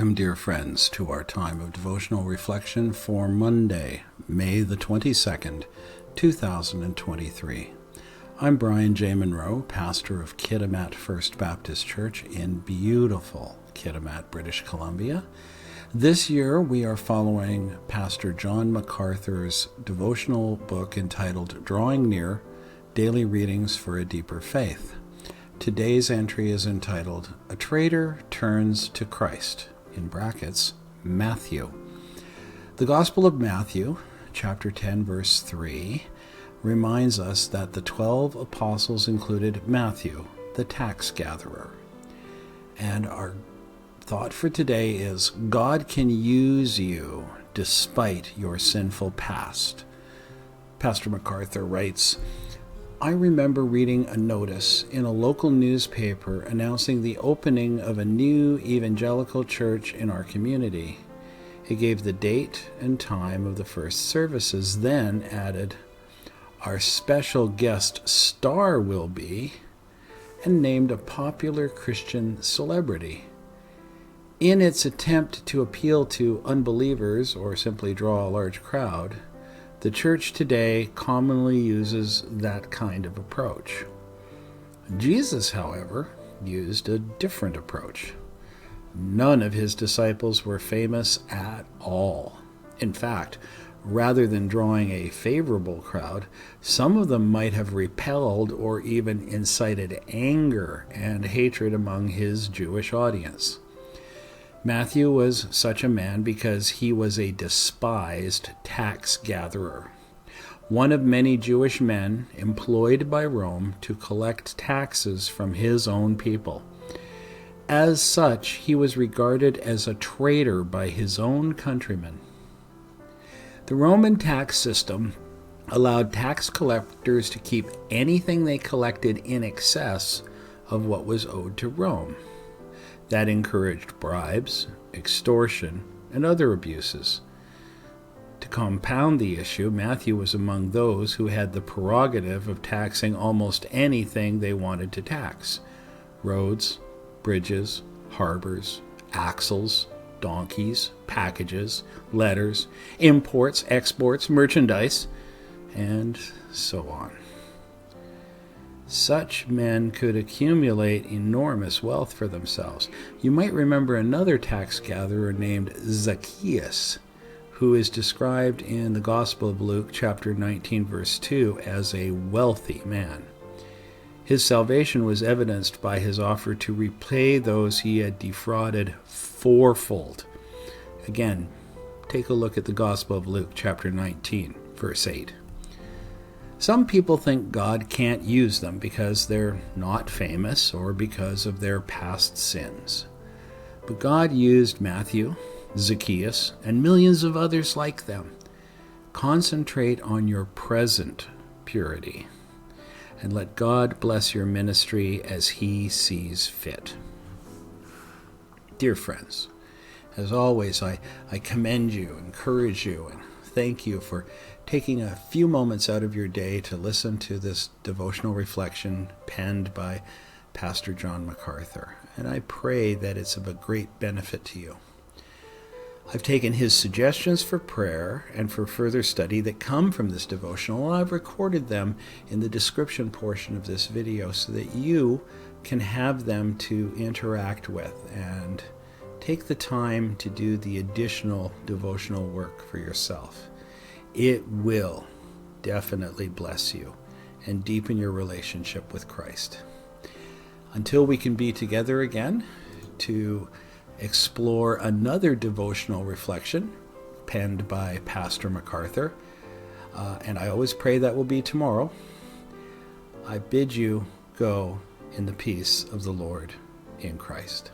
Welcome, dear friends, to our time of devotional reflection for Monday, May the 22nd, 2023. I'm Brian J. Munro, pastor of Kitimat First Baptist Church in beautiful Kitimat, British Columbia. This year, we are following Pastor John MacArthur's devotional book entitled Drawing Near, Daily Readings for a Deeper Faith. Today's entry is entitled, A Traitor Turns to Christ, in brackets, Matthew. The Gospel of Matthew, chapter 10, verse 3, reminds us that the 12 apostles included Matthew, the tax gatherer. And our thought for today is, God can use you despite your sinful past. Pastor MacArthur writes, I remember reading a notice in a local newspaper announcing the opening of a new evangelical church in our community. It gave the date and time of the first services, then added, our special guest star will be, and named a popular Christian celebrity. In its attempt to appeal to unbelievers or simply draw a large crowd, the church today commonly uses that kind of approach. Jesus, however, used a different approach. None of his disciples were famous at all. In fact, rather than drawing a favorable crowd, some of them might have repelled or even incited anger and hatred among his Jewish audience. Matthew was such a man because he was a despised tax gatherer, one of many Jewish men employed by Rome to collect taxes from his own people. As such, he was regarded as a traitor by his own countrymen. The Roman tax system allowed tax collectors to keep anything they collected in excess of what was owed to Rome. That encouraged bribes, extortion, and other abuses. To compound the issue, Matthew was among those who had the prerogative of taxing almost anything they wanted to tax. Roads, bridges, harbors, axles, donkeys, packages, letters, imports, exports, merchandise, and so on. Such men could accumulate enormous wealth for themselves. You might remember another tax gatherer named Zaccheus, who is described in the Gospel of Luke, chapter 19, verse 2, as a wealthy man. His salvation was evidenced by his offer to repay those he had defrauded fourfold. Again, take a look at the Gospel of Luke, chapter 19, verse 8. Some people think God can't use them because they're not famous or because of their past sins. But God used Matthew, Zaccheus, and millions of others like them. Concentrate on your present purity and let God bless your ministry as He sees fit. Dear friends, as always, I commend you, encourage you, and thank you for taking a few moments out of your day to listen to this devotional reflection penned by Pastor John MacArthur. And I pray that it's of a great benefit to you. I've taken his suggestions for prayer and for further study that come from this devotional, and I've recorded them in the description portion of this video so that you can have them to interact with and take the time to do the additional devotional work for yourself. It will definitely bless you and deepen your relationship with Christ. Until we can be together again to explore another devotional reflection penned by Pastor MacArthur, and I always pray that will be tomorrow, I bid you go in the peace of the Lord in Christ.